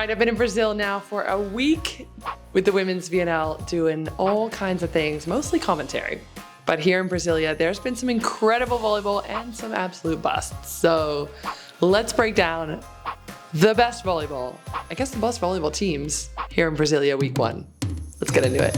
right, I've been in Brazil now for a week with the women's VNL doing all kinds of things, mostly commentary. But here in Brazilia, there's been some incredible volleyball and some absolute busts. So let's break down the best volleyball, I guess the best volleyball teams here in Brazilia week 1. Let's get into it.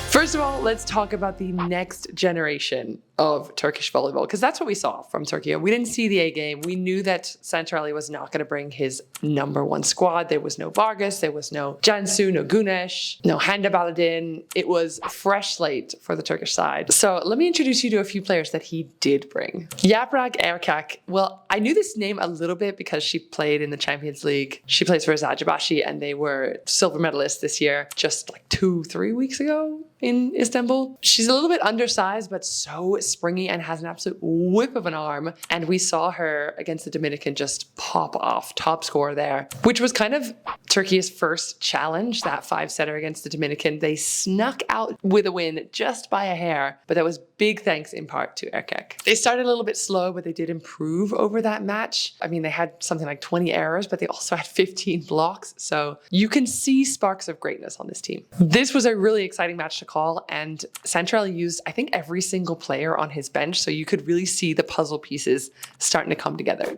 First of all, let's talk about the next generation of Turkish volleyball, because that's what we saw from Turkey. We didn't see the A game. We knew that Santrali was not going to bring his #1 squad. There was no Vargas, there was no Cansu, no Güneş, no Hande Baladin. It was a fresh slate for the Turkish side. So let me introduce you to a few players that he did bring. Yaprak Erkek. Well, I knew this name a little bit because she played in the Champions League. She plays for Eczacıbaşı and they were silver medalists this year, just like 2-3 weeks ago in Istanbul. She's a little bit undersized, but so springy and has an absolute whip of an arm. And we saw her against the Dominican just pop off, top scorer there, which was kind of Turkey's first challenge, that 5-setter against the Dominican. They snuck out with a win just by a hair, but that was big thanks in part to Erkek. They started a little bit slow, but they did improve over that match. I mean, they had something like 20 errors, but they also had 15 blocks. So you can see sparks of greatness on this team. This was a really exciting match to call, and Santrali used, I think, every single player on his bench, so you could really see the puzzle pieces starting to come together.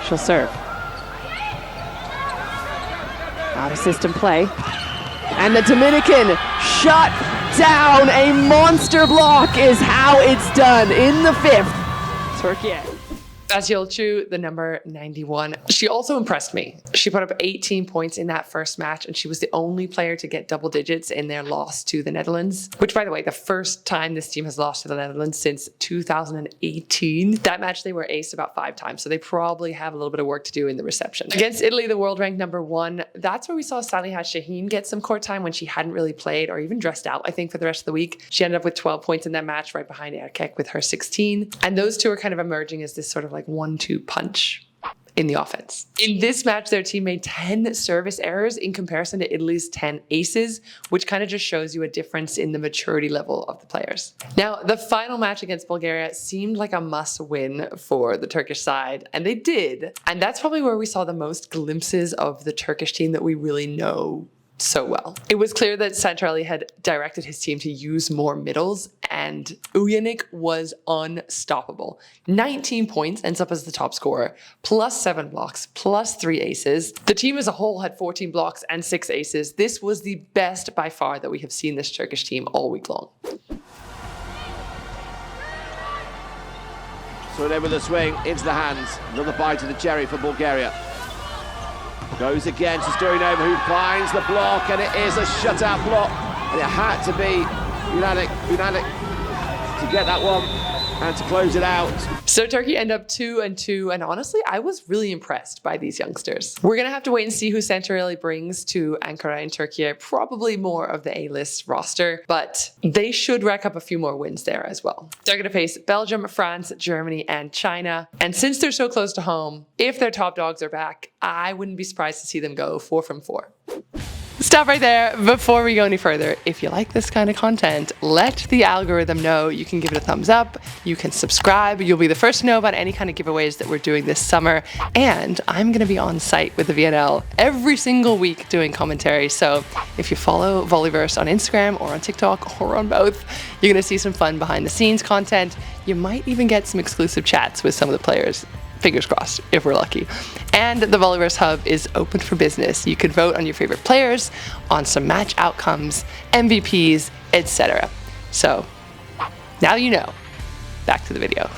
She'll serve. Out of system play. And the Dominican shut down. A monster block is how it's done in the 5th. Turkey. Bazyolcu, the number 91. She also impressed me. She put up 18 points in that first match, and she was the only player to get double digits in their loss to the Netherlands, which, by the way, the first time this team has lost to the Netherlands since 2018. That match, they were aced about 5 times, so they probably have a little bit of work to do in the reception. Against Italy, the world ranked number 1, that's where we saw Saliha Şahin get some court time when she hadn't really played or even dressed out, I think, for the rest of the week. She ended up with 12 points in that match, right behind Erkek with her 16. And those two are kind of emerging as this sort of like 1-2 punch in the offense. In this match, their team made 10 service errors in comparison to Italy's 10 aces, which kind of just shows you a difference in the maturity level of the players. Now, the final match against Bulgaria seemed like a must-win for the Turkish side, and they did. And that's probably where we saw the most glimpses of the Turkish team that we really know so well. It was clear that Santrali had directed his team to use more middles, and Uyanik was unstoppable. 19 points, ends up as the top scorer, plus 7 blocks, plus 3 aces. The team as a whole had 14 blocks and 6 aces. This was the best by far that we have seen this Turkish team all week long. So there with the swing into the hands. Another bite of the cherry for Bulgaria. Goes again to Stoyanova, who finds the block, and it is a shutout block. And it had to be Uyanik to get that one and to close it out. So Turkey end up 2-2, and honestly, I was really impressed by these youngsters. We're gonna have to wait and see who Santrali brings to Ankara in Turkey. Probably more of the A-list roster, but they should rack up a few more wins there as well. They're gonna face Belgium, France, Germany, and China. And since they're so close to home, if their top dogs are back, I wouldn't be surprised to see them go 4 from 4. Stop right there before we go any further. If you like this kind of content, let the algorithm know. You can give it a thumbs up, you can subscribe, you'll be the first to know about any kind of giveaways that we're doing this summer. And I'm gonna be on site with the VNL every single week doing commentary. So if you follow Volleyverse on Instagram or on TikTok or on both, you're gonna see some fun behind the scenes content. You might even get some exclusive chats with some of the players. Fingers crossed, if we're lucky. And the Volleyverse Hub is open for business. You can vote on your favorite players, on some match outcomes, MVPs, etc. So, now you know. Back to the video.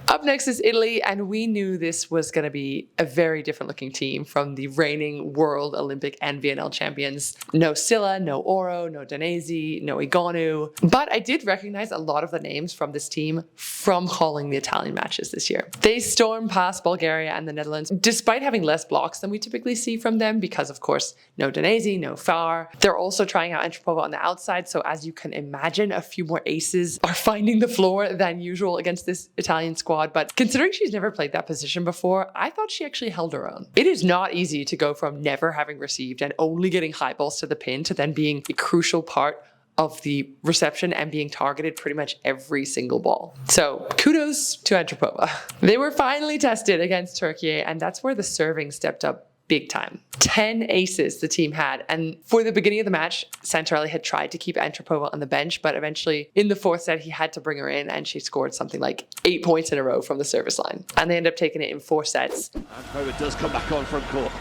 Up next is Italy, and we knew this was going to be a very different looking team from the reigning world, Olympic, and VNL champions. No Silla, no Oro, no Danesi, no Igonu. But I did recognize a lot of the names from this team from calling the Italian matches this year. They stormed past Bulgaria and the Netherlands, despite having less blocks than we typically see from them because, of course, no Danesi, no Far. They're also trying out Antropova on the outside, so as you can imagine, a few more aces are finding the floor than usual against this Italian squad. But considering she's never played that position before, I thought she actually held her own. It is not easy to go from never having received and only getting high balls to the pin to then being a crucial part of the reception and being targeted pretty much every single ball. So kudos to Antropova. They were finally tested against Turkey, and that's where the serving stepped up big time. 10 aces the team had, and for the beginning of the match, Santarelli had tried to keep Antropova on the bench, but eventually in the fourth set he had to bring her in, and she scored something like 8 points in a row from the service line. And they ended up taking it in 4 sets. Antropova does come back on front court.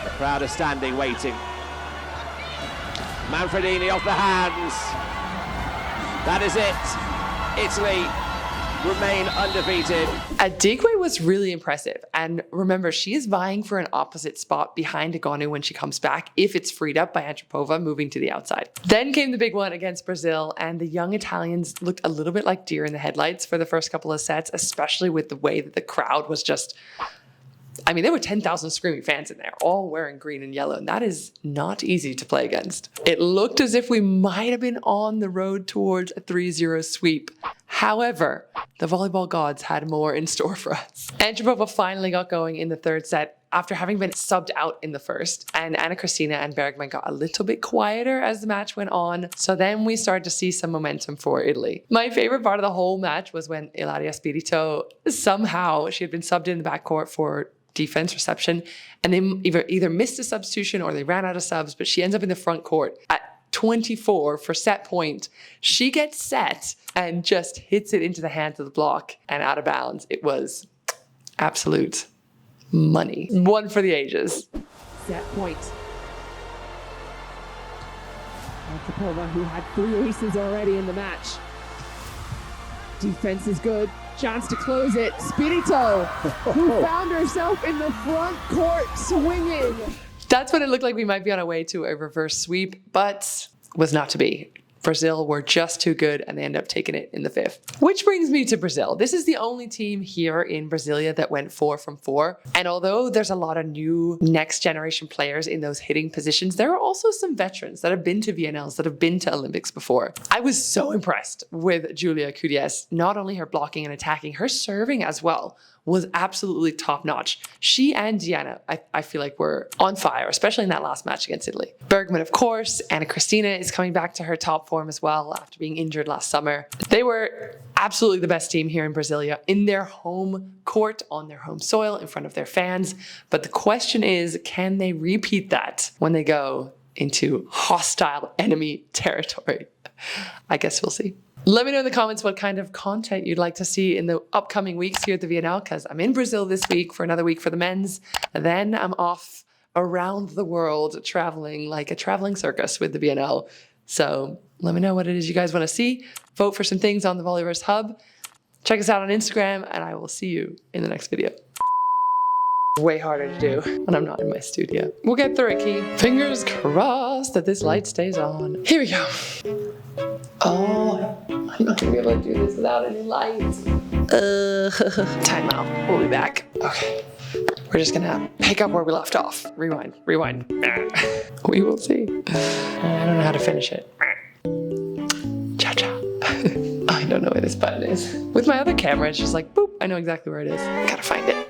The crowd are standing, waiting. Manfredini off the hands. That is it. Italy remain undefeated. Adigwe was really impressive. And remember, she is vying for an opposite spot behind Agonu when she comes back, if it's freed up by Antropova moving to the outside. Then came the big one against Brazil, and the young Italians looked a little bit like deer in the headlights for the first couple of sets, especially with the way that the crowd was just... I mean, there were 10,000 screaming fans in there, all wearing green and yellow, and that is not easy to play against. It looked as if we might have been on the road towards a 3-0 sweep. However, the volleyball gods had more in store for us. Antropova finally got going in the third set after having been subbed out in the first, and Anna Cristina and Bergman got a little bit quieter as the match went on, so then we started to see some momentum for Italy. My favorite part of the whole match was when Ilaria Spirito, somehow, she had been subbed in the backcourt for defense reception, and they either missed a substitution or they ran out of subs, but she ends up in the front court at 24 for set point. She gets set and just hits it into the hands of the block and out of bounds. It was absolute money. One for the ages. Set point. Antropova, who had 3 aces already in the match. Defense is good. Chance to close it. Spirito, who found herself in the front court swinging. That's when it looked like we might be on our way to a reverse sweep, but was not to be. Brazil were just too good, and they ended up taking it in the 5th. Which brings me to Brazil. This is the only team here in Brasilia that went 4 from 4. And although there's a lot of new next generation players in those hitting positions, there are also some veterans that have been to VNLs, that have been to Olympics before. I was so impressed with Julia Cudies. Not only her blocking and attacking, her serving as well was absolutely top notch. She and Diana, I feel like, were on fire, especially in that last match against Italy. Bergman, of course. Anna Cristina is coming back to her top form as well after being injured last summer. They were absolutely the best team here in Brasilia, in their home court, on their home soil, in front of their fans. But the question is, can they repeat that when they go into hostile enemy territory? I guess we'll see. Let me know in the comments what kind of content you'd like to see in the upcoming weeks here at the VNL, because I'm in Brazil this week for another week for the men's. And then I'm off around the world traveling like a traveling circus with the VNL. So let me know what it is you guys want to see. Vote for some things on the Volleyverse Hub. Check us out on Instagram, and I will see you in the next video. Way harder to do when I'm not in my studio. We'll get through it, Key. Fingers crossed that this light stays on. Here we go. Oh, I'm not gonna be able to do this without any lights. Time out. We'll be back. Okay. We're just gonna pick up where we left off. Rewind. We will see. I don't know how to finish it. Cha-cha. I don't know where this button is. With my other camera, it's just like, boop, I know exactly where it is. Gotta find it.